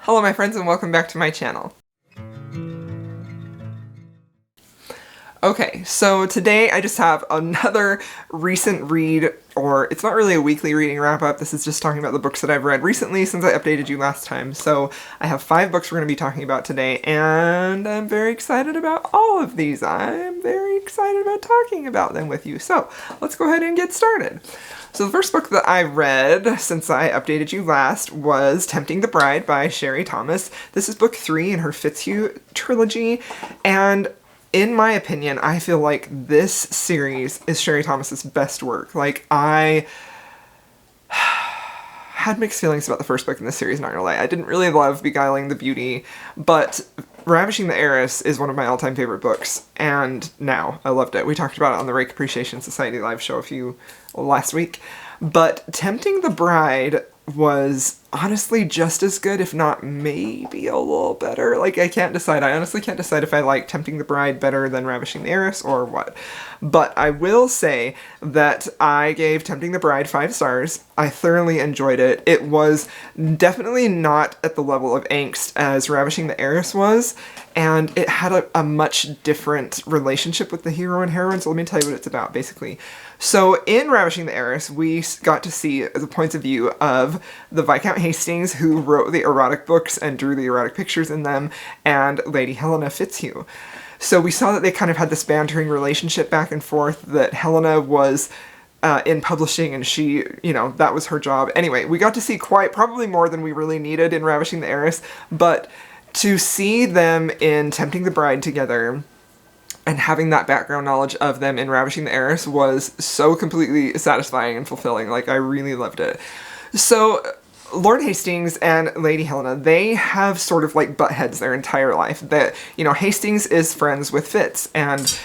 Hello my friends and welcome back to my channel. Okay, so today I just have another recent read, or it's not really a weekly reading wrap-up, this is just talking about the books that I've read recently since I updated you last time. So I have 5 books we're going to be talking about today, and I'm very excited about all of these. I'm very excited about talking about them with you. So let's go ahead and get started. So the first book that I read since I updated you last was Tempting the Bride by Sherry Thomas. This is book 3 in her Fitzhugh trilogy, and in my opinion, I feel like this series is Sherry Thomas's best work. Like, I had mixed feelings about the first book in this series, not gonna lie. I didn't really love Beguiling the Beauty, but Ravishing the Heiress is one of my all-time favorite books, and now I loved it. We talked about it on the Rake Appreciation Society live show last week. But Tempting the Bride was honestly just as good, if not maybe a little better. Like, I can't decide. I honestly can't decide if I like Tempting the Bride better than Ravishing the Heiress or what. But I will say that I gave Tempting the Bride 5 stars. I thoroughly enjoyed it. It was definitely not at the level of angst as Ravishing the Heiress was, and it had a much different relationship with the hero and heroine, so let me tell you what it's about, basically. So in Ravishing the Heiress, we got to see the points of view of the Viscount Hastings, who wrote the erotic books and drew the erotic pictures in them, and Lady Helena Fitzhugh. So we saw that they kind of had this bantering relationship back and forth, that Helena was in publishing and she, that was her job. Anyway, we got to see probably more than we really needed in Ravishing the Heiress, but to see them in Tempting the Bride together and having that background knowledge of them in Ravishing the Heiress was so completely satisfying and fulfilling. Like, I really loved it. So Lord Hastings and Lady Helena, they have sort of like butt heads their entire life. That, Hastings is friends with Fitz, and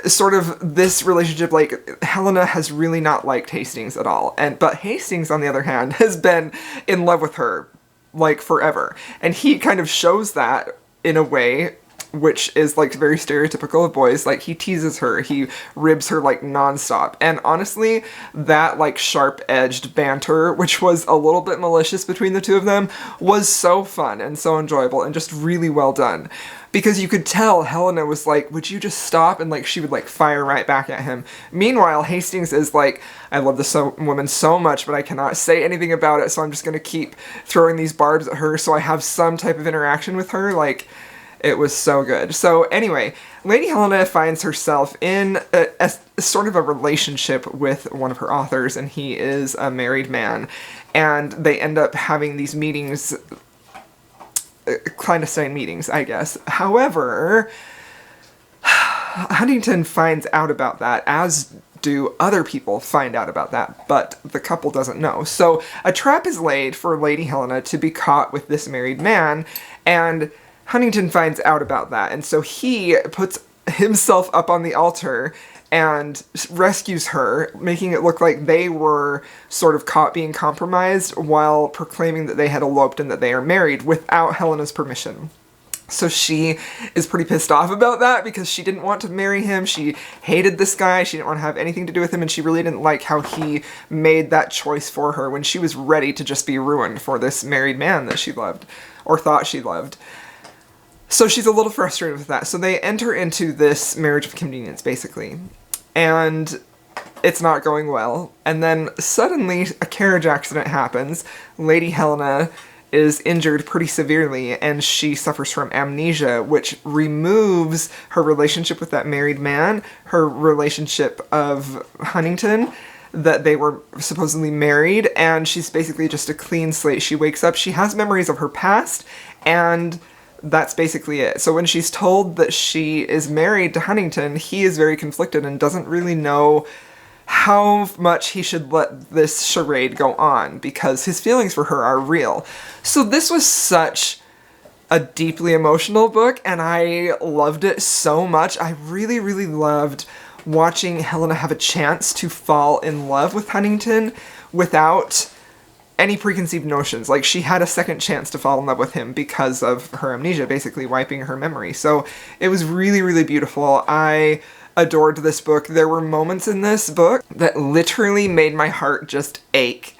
sort of this relationship, like, Helena has really not liked Hastings at all. But Hastings, on the other hand, has been in love with her, like, forever. And he kind of shows that in a way which is, like, very stereotypical of boys. Like, he teases her, he ribs her, like, nonstop. And honestly, that, like, sharp-edged banter, which was a little bit malicious between the two of them, was so fun and so enjoyable and just really well done. Because you could tell Helena was like, would you just stop? And, like, she would, like, fire right back at him. Meanwhile, Hastings is like, I love this woman so much, but I cannot say anything about it, so I'm just gonna keep throwing these barbs at her so I have some type of interaction with her. Like, it was so good. So anyway, Lady Helena finds herself in a sort of a relationship with one of her authors, and he is a married man. And they end up having these meetings, clandestine meetings, I guess. However, Huntington finds out about that, as do other people find out about that, but the couple doesn't know. So a trap is laid for Lady Helena to be caught with this married man, and Huntington finds out about that, and so he puts himself up on the altar and rescues her, making it look like they were sort of caught being compromised while proclaiming that they had eloped and that they are married without Helena's permission. So she is pretty pissed off about that because she didn't want to marry him, she hated this guy, she didn't want to have anything to do with him, and she really didn't like how he made that choice for her when she was ready to just be ruined for this married man that she loved, or thought she loved. So she's a little frustrated with that. So they enter into this marriage of convenience, basically. And it's not going well. And then suddenly a carriage accident happens. Lady Helena is injured pretty severely, and she suffers from amnesia, which removes her relationship with that married man, her relationship of Huntington, that they were supposedly married, and she's basically just a clean slate. She wakes up, she has memories of her past, and that's basically it. So when she's told that she is married to Huntington, he is very conflicted and doesn't really know how much he should let this charade go on, because his feelings for her are real. So this was such a deeply emotional book, and I loved it so much. I really, really loved watching Helena have a chance to fall in love with Huntington without any preconceived notions. Like, she had a second chance to fall in love with him because of her amnesia, basically wiping her memory. So it was really, really beautiful. I adored this book. There were moments in this book that literally made my heart just ache.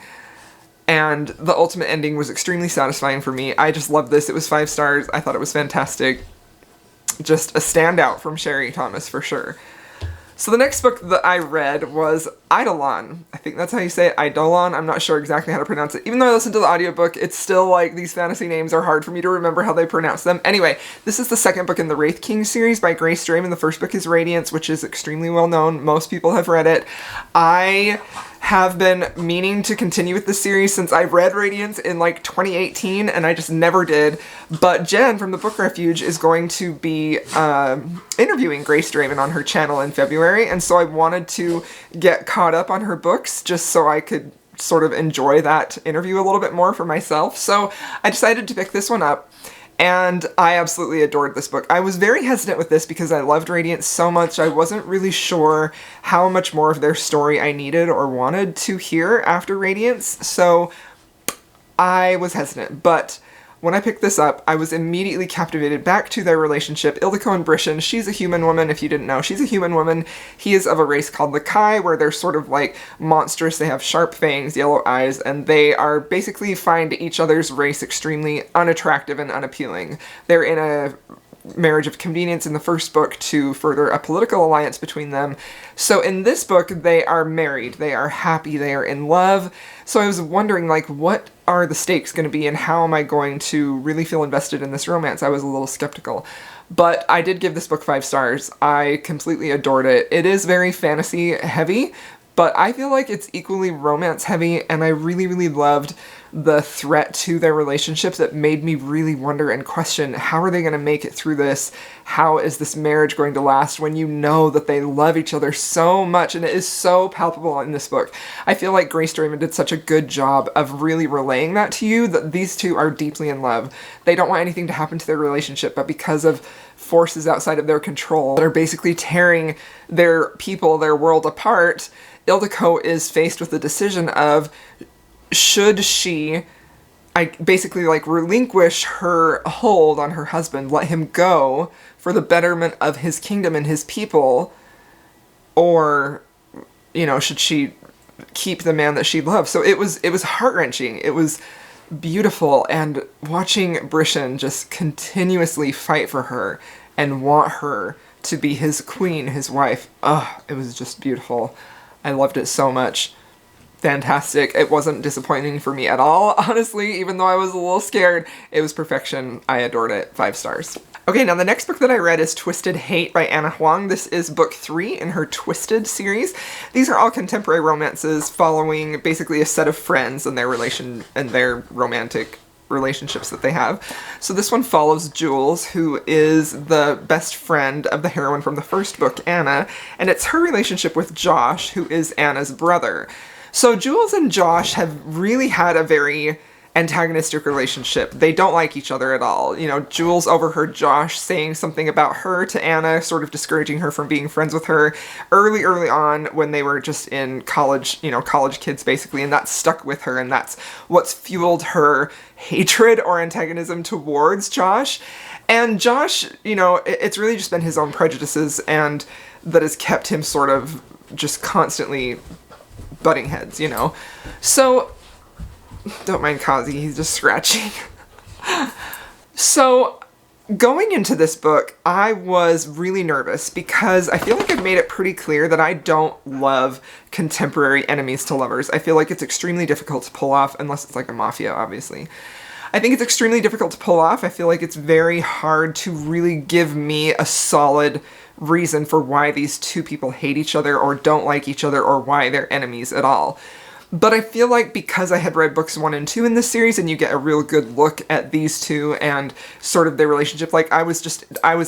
and the ultimate ending was extremely satisfying for me. I just loved this. It was 5 stars. I thought it was fantastic. Just a standout from Sherry Thomas for sure. So the next book that I read was Eidolon. I think that's how you say it, Eidolon. I'm not sure exactly how to pronounce it. Even though I listened to the audiobook, it's still like these fantasy names are hard for me to remember how they pronounce them. Anyway, this is the second book in the Wraith King series by Grace Draven. The first book is Radiance, which is extremely well known. Most people have read it. I have been meaning to continue with this series since I read Radiance in like 2018 and I just never did. But Jen from the Book Refuge is going to be interviewing Grace Draven on her channel in February, and so I wanted to get caught up on her books just so I could sort of enjoy that interview a little bit more for myself. So I decided to pick this one up. And I absolutely adored this book. I was very hesitant with this because I loved Radiance so much. I wasn't really sure how much more of their story I needed or wanted to hear after Radiance, so I was hesitant. But when I picked this up, I was immediately captivated back to their relationship. Ildiko and Brishan, she's a human woman, if you didn't know. She's a human woman. He is of a race called the Kai, where they're sort of like monstrous. They have sharp fangs, yellow eyes, and they are basically find each other's race extremely unattractive and unappealing. They're in a marriage of convenience in the first book to further a political alliance between them. So in this book, they are married, they are happy, they are in love. So I was wondering, like, what are the stakes going to be and how am I going to really feel invested in this romance? I was a little skeptical. But I did give this book 5 stars. I completely adored it. It is very fantasy heavy, but I feel like it's equally romance heavy, and I really, really loved the threat to their relationship that made me really wonder and question, how are they going to make it through this? How is this marriage going to last when you know that they love each other so much? And it is so palpable in this book. I feel like Grace Draven did such a good job of really relaying that to you, that these two are deeply in love. They don't want anything to happen to their relationship, but because of forces outside of their control that are basically tearing their people, their world apart, Ildiko is faced with the decision of, should she basically like relinquish her hold on her husband, let him go for the betterment of his kingdom and his people, or, you know, should she keep the man that she loves? So it was heart-wrenching. It was beautiful, and watching Brishan just continuously fight for her and want her to be his queen, his wife. It was just beautiful. I loved it so much. Fantastic. It wasn't disappointing for me at all, honestly, even though I was a little scared. It was perfection. I adored it. 5 stars. Okay, now the next book that I read is Twisted Hate by Anna Huang. This is book 3 in her Twisted series. These are all contemporary romances following basically a set of friends and their relation and their romantic relationships that they have. So this one follows Jules, who is the best friend of the heroine from the first book, Anna, and it's her relationship with Josh, who is Anna's brother. So Jules and Josh have really had a very antagonistic relationship. They don't like each other at all. You know, Jules overheard Josh saying something about her to Anna, sort of discouraging her from being friends with her early on when they were just in college, you know, college kids basically, and that stuck with her, and that's what's fueled her hatred or antagonism towards Josh. And Josh, you know, it's really just been his own prejudices and that has kept him sort of just constantly butting heads, you know. So, don't mind Kazi, he's just scratching. So, going into this book, I was really nervous because I feel like I've made it pretty clear that I don't love contemporary enemies to lovers. I feel like it's extremely difficult to pull off, unless it's like a mafia, obviously. I think it's extremely difficult to pull off. I feel like it's very hard to really give me a solid reason for why these two people hate each other or don't like each other or why they're enemies at all. But I feel like because I had read books 1 and 2 in this series and you get a real good look at these two and sort of their relationship, like I was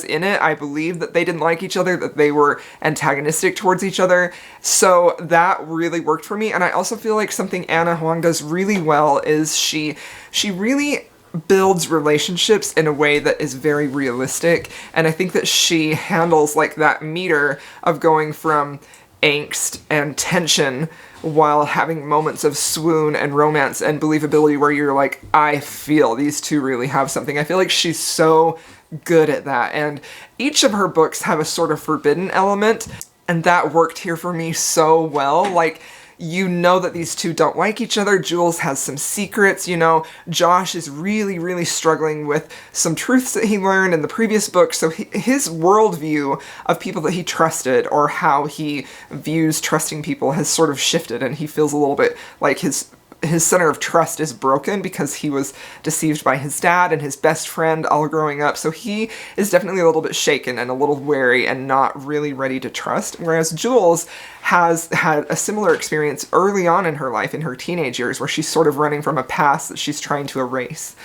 in it. I believed that they didn't like each other, that they were antagonistic towards each other. So that really worked for me. And I also feel like something Anna Huang does really well is she really builds relationships in a way that is very realistic. And I think that she handles like that meter of going from angst and tension while having moments of swoon and romance and believability where you're like, I feel these two really have something. I feel like she's so good at that. And each of her books have a sort of forbidden element, and that worked here for me so well. Like, you know that these two don't like each other. Jules has some secrets, you know. Josh is really, really struggling with some truths that he learned in the previous book, so his worldview of people that he trusted, or how he views trusting people, has sort of shifted, and he feels a little bit like his center of trust is broken because he was deceived by his dad and his best friend all growing up. So he is definitely a little bit shaken and a little wary and not really ready to trust. Whereas Jules has had a similar experience early on in her life, in her teenage years, where she's sort of running from a past that she's trying to erase.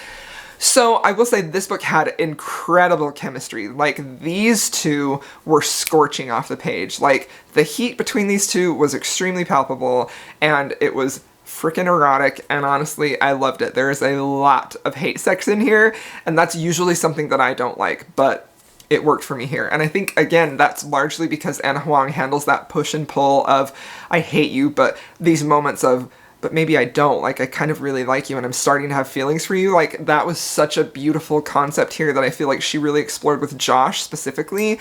So I will say this book had incredible chemistry. Like, these two were scorching off the page. Like, the heat between these two was extremely palpable, and it was freaking erotic, and honestly, I loved it. There is a lot of hate sex in here, and that's usually something that I don't like, but it worked for me here. And I think, again, that's largely because Anna Huang handles that push and pull of, I hate you, but these moments of, but maybe I don't, like, I kind of really like you and I'm starting to have feelings for you. Like, that was such a beautiful concept here that I feel like she really explored with Josh specifically.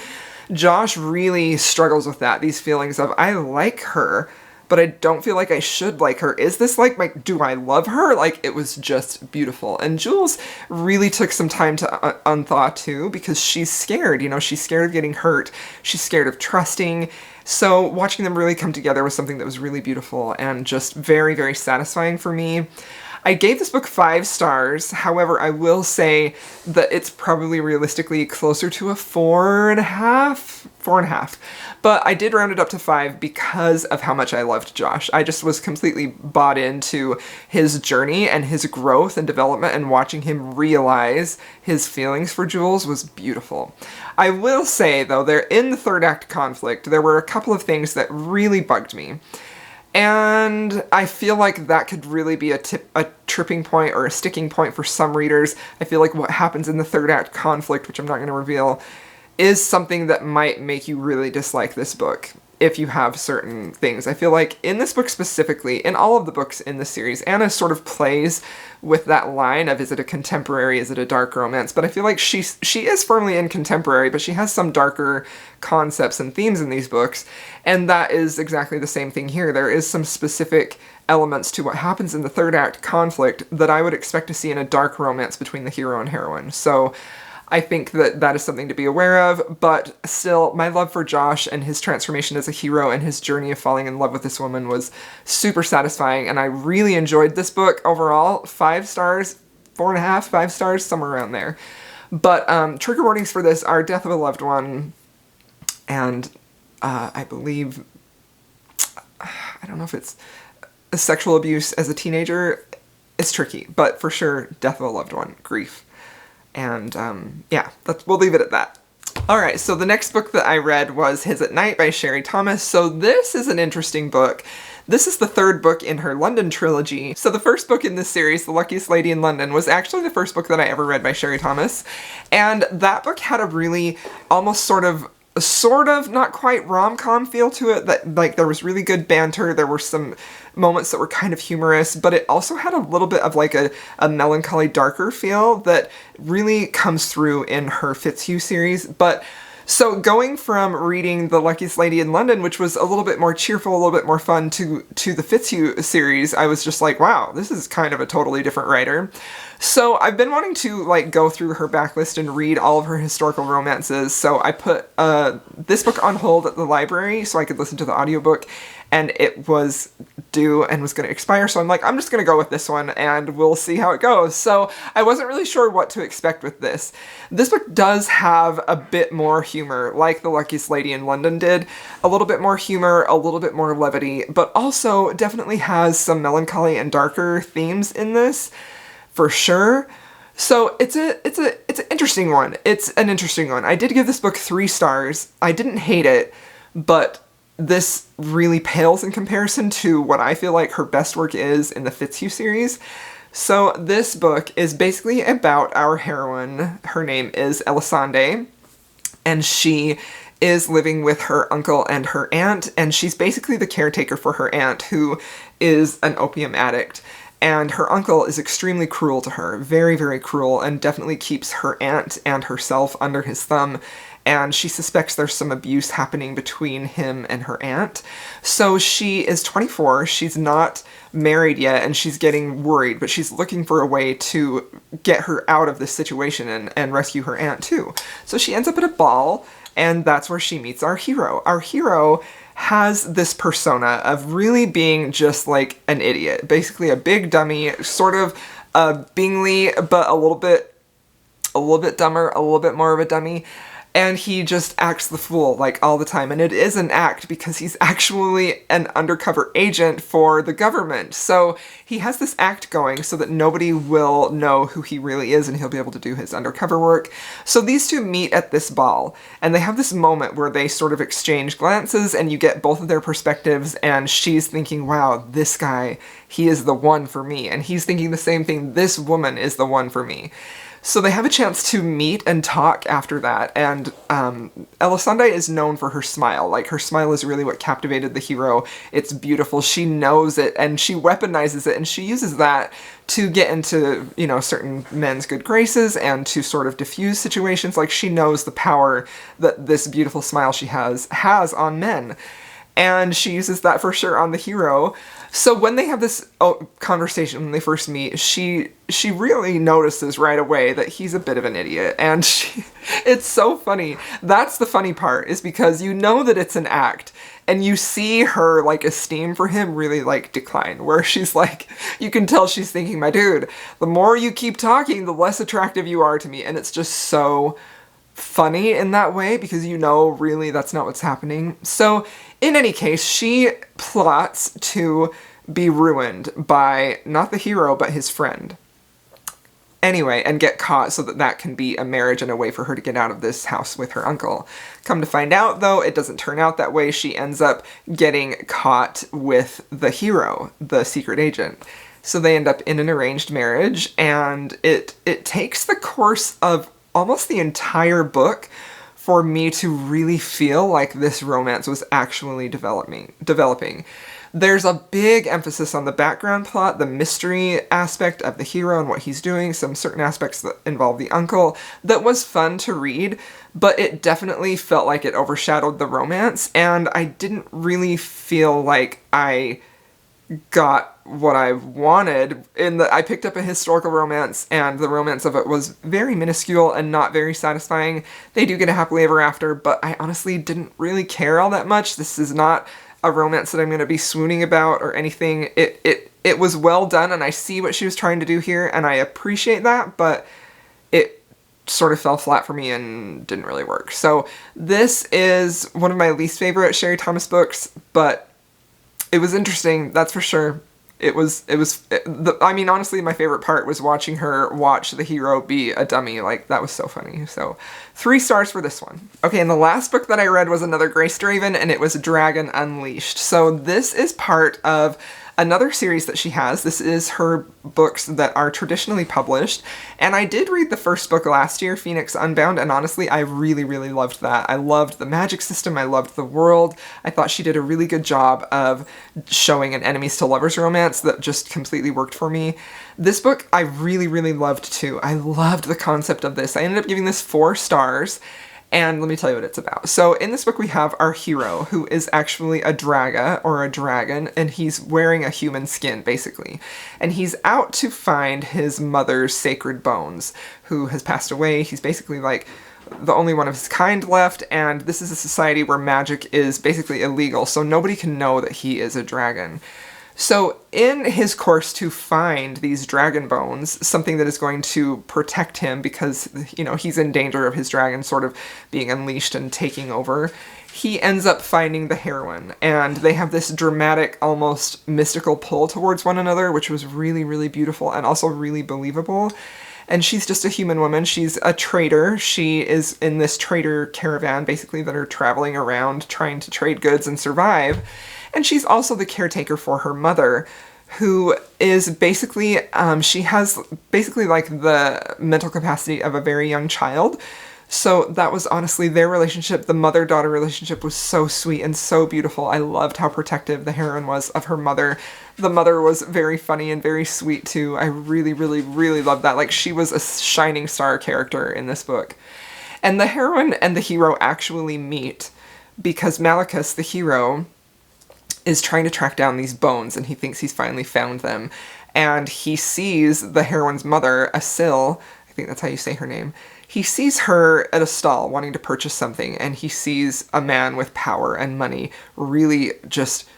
Josh really struggles with that, these feelings of, I like her, but I don't feel like I should like her. Is this like do I love her? Like, it was just beautiful. And Jules really took some time to unthaw too, because she's scared, you know, she's scared of getting hurt. She's scared of trusting. So watching them really come together was something that was really beautiful and just very, very satisfying for me. I gave this book 5 stars. However, I will say that it's probably realistically closer to a 4.5. 4.5. But I did round it up to 5 because of how much I loved Josh. I just was completely bought into his journey and his growth and development, and watching him realize his feelings for Jules was beautiful. I will say, though, in the third act conflict, there were a couple of things that really bugged me. And I feel like that could really be a tripping point or a sticking point for some readers. I feel like what happens in the third act conflict, which I'm not going to reveal, is something that might make you really dislike this book if you have certain things. I feel like in this book specifically, in all of the books in the series, Anna sort of plays with that line of, is it a contemporary, is it a dark romance? But I feel like she is firmly in contemporary, but she has some darker concepts and themes in these books, and that is exactly the same thing here. There is some specific elements to what happens in the third act conflict that I would expect to see in a dark romance between the hero and heroine. So I think that that is something to be aware of, but still, my love for Josh and his transformation as a hero and his journey of falling in love with this woman was super satisfying, and I really enjoyed this book overall. 5 stars, 4.5, 5 stars, somewhere around there. But trigger warnings for this are death of a loved one, and I believe, I don't know if it's sexual abuse as a teenager. It's tricky, but for sure, death of a loved one, grief. And yeah, we'll leave it at that. Alright, so the next book that I read was His at Night by Sherry Thomas. So this is an interesting book. This is the 3rd book in her London trilogy. So the first book in this series, The Luckiest Lady in London, was actually the first book that I ever read by Sherry Thomas. And that book had a really almost sort of not quite rom-com feel to it, that like there was really good banter, there were some moments that were kind of humorous, but it also had a little bit of like a melancholy, darker feel that really comes through in her Fitzhugh series. But so going from reading The Luckiest Lady in London, which was a little bit more cheerful, a little bit more fun, to the Fitzhugh series, I was just like, wow, this is kind of a totally different writer. So I've been wanting to like go through her backlist and read all of her historical romances, so I put this book on hold at the library so I could listen to the audiobook, and it was due and was going to expire, so I'm like, I'm just going to go with this one and we'll see how it goes. So I wasn't really sure what to expect with this. This book does have a bit more humor, like The Luckiest Lady in London did. A little bit more humor, a little bit more levity, but also definitely has some melancholy and darker themes in this, for sure. So it's an interesting one. It's an interesting one. I did give this book 3 stars. I didn't hate it, but this really pales in comparison to what I feel like her best work is in the Fitzhugh series. So this book is basically about our heroine. Her name is Elisande, and she is living with her uncle and her aunt, and she's basically the caretaker for her aunt, who is an opium addict. And her uncle is extremely cruel to her, very, very cruel, and definitely keeps her aunt and herself under his thumb. and she suspects there's some abuse happening between him and her aunt. So she is 24, she's not married yet, and she's getting worried, but she's looking for a way to get her out of this situation and rescue her aunt too. So she ends up at a ball, and that's where she meets our hero. Our hero has this persona of really being just like an idiot, basically a big dummy, sort of a Bingley, but a little bit dumber, a little bit more of a dummy. And he just acts the fool, like, all the time. And it is an act because he's actually an undercover agent for the government. So he has this act going so that nobody will know who he really is and he'll be able to do his undercover work. So these two meet at this ball, and they have this moment where they sort of exchange glances, and you get both of their perspectives, and she's thinking, wow, this guy, he is the one for me. And he's thinking the same thing, this woman is the one for me. So they have a chance to meet and talk after that, and Elisande is known for her smile. Like, her smile is really what captivated the hero. It's beautiful, she knows it, and she weaponizes it, and she uses that to get into, you know, certain men's good graces and to sort of diffuse situations. Like, she knows the power that this beautiful smile she has on men. And she uses that for sure on the hero. So when they have this conversation, when they first meet, she really notices right away that he's a bit of an idiot. And it's so funny. That's the funny part, is because you know that it's an act. And you see her, like, esteem for him really, like, decline. Where she's like, you can tell she's thinking, my dude, the more you keep talking, the less attractive you are to me. And it's just so funny in that way, because you know really that's not what's happening. So in any case, she plots to be ruined by not the hero but his friend. Anyway, and get caught so that that can be a marriage and a way for her to get out of this house with her uncle. Come to find out, though, it doesn't turn out that way. She ends up getting caught with the hero, the secret agent. So they end up in an arranged marriage, and it takes the course of almost the entire book for me to really feel like this romance was actually developing. There's a big emphasis on the background plot, the mystery aspect of the hero and what he's doing, some certain aspects that involve the uncle, that was fun to read, but it definitely felt like it overshadowed the romance, and I didn't really feel like I got what I wanted. I picked up a historical romance, and the romance of it was very minuscule and not very satisfying. They do get a happily ever after, but I honestly didn't really care all that much. This is not a romance that I'm going to be swooning about or anything. It was well done, and I see what she was trying to do here, and I appreciate that, but it sort of fell flat for me and didn't really work. So this is one of my least favorite Sherry Thomas books, but it was interesting, that's for sure. I mean, honestly, my favorite part was watching her watch the hero be a dummy. Like, that was so funny. So, 3 stars for this one. Okay, and the last book that I read was another Grace Draven, and it was Dragon Unleashed. So this is part of another series that she has. This is her books that are traditionally published, and I did read the first book last year, Phoenix Unbound, and honestly, I really, really loved that. I loved the magic system, I loved the world. I thought she did a really good job of showing an enemies to lovers romance that just completely worked for me. This book I really, really loved too. I loved the concept of this. I ended up giving this 4 stars, and let me tell you what it's about. So in this book we have our hero, who is actually a draga, or a dragon, and he's wearing a human skin, basically. And he's out to find his mother's sacred bones, who has passed away. He's basically like the only one of his kind left, and this is a society where magic is basically illegal, so nobody can know that he is a dragon. So in his course to find these dragon bones, something that is going to protect him because, you know, he's in danger of his dragon sort of being unleashed and taking over, he ends up finding the heroine, and they have this dramatic, almost mystical pull towards one another, which was really, really beautiful and also really believable. And she's just a human woman. She's a trader. She is in this trader caravan, basically, that are traveling around trying to trade goods and survive. And she's also the caretaker for her mother, who is basically, she has basically like the mental capacity of a very young child. So that was honestly their relationship. The mother-daughter relationship was so sweet and so beautiful. I loved how protective the heroine was of her mother. The mother was very funny and very sweet too. I really, really, really loved that. Like, she was a shining star character in this book. And the heroine and the hero actually meet because Malicus, the hero, is trying to track down these bones, and he thinks he's finally found them. And he sees the heroine's mother, Asil, I think that's how you say her name, he sees her at a stall wanting to purchase something, and he sees a man with power and money really just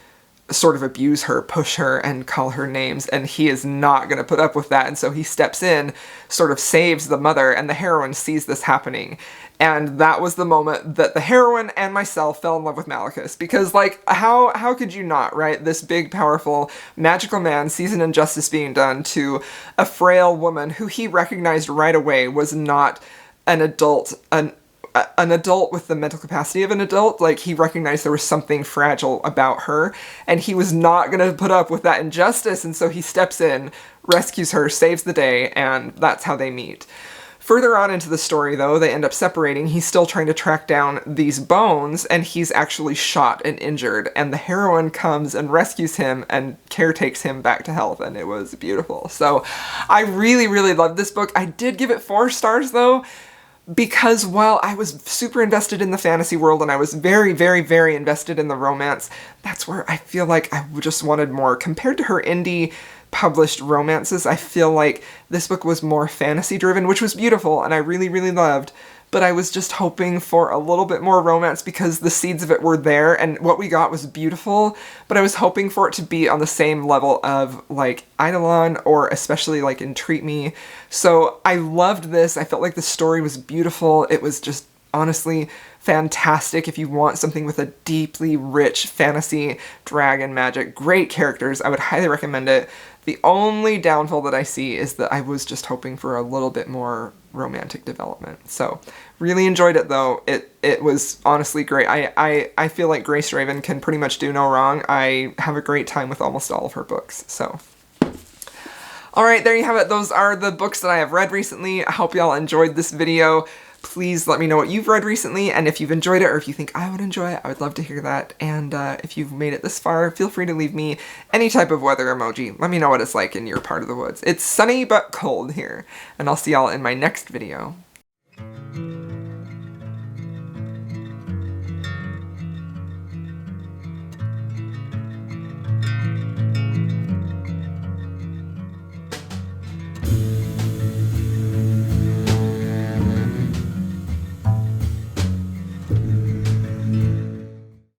sort of abuse her, push her, and call her names, and he is not going to put up with that, and so he steps in, sort of saves the mother, and the heroine sees this happening. And that was the moment that the heroine and myself fell in love with Malicus, because, like, how could you not, right? This big, powerful, magical man sees an injustice being done to a frail woman who he recognized right away was not an adult, an adult with the mental capacity of an adult. Like, he recognized there was something fragile about her, and he was not going to put up with that injustice, and so he steps in, rescues her, saves the day, and that's how they meet. Further on into the story, though, they end up separating. He's still trying to track down these bones, and he's actually shot and injured, and the heroine comes and rescues him and caretakes him back to health, and it was beautiful. So I really, really loved this book. I did give it 4 stars, though, because while I was super invested in the fantasy world and I was very, very, very invested in the romance, that's where I feel like I just wanted more. Compared to her indie published romances, I feel like this book was more fantasy driven, which was beautiful and I really, really loved. But I was just hoping for a little bit more romance because the seeds of it were there and what we got was beautiful, but I was hoping for it to be on the same level of, like, Eidolon or especially, like, Entreat Me. So I loved this. I felt like the story was beautiful. It was just honestly fantastic. If you want something with a deeply rich fantasy, dragon magic, great characters, I would highly recommend it. The only downfall that I see is that I was just hoping for a little bit more romantic development. So really enjoyed it though. It was honestly great. I feel like Grace Raven can pretty much do no wrong. I have a great time with almost all of her books. So alright, there you have it. Those are the books that I have read recently. I hope y'all enjoyed this video. Please let me know what you've read recently, and if you've enjoyed it or if you think I would enjoy it, I would love to hear that. And if you've made it this far, feel free to leave me any type of weather emoji. Let me know what it's like in your part of the woods. It's sunny but cold here, and I'll see y'all in my next video.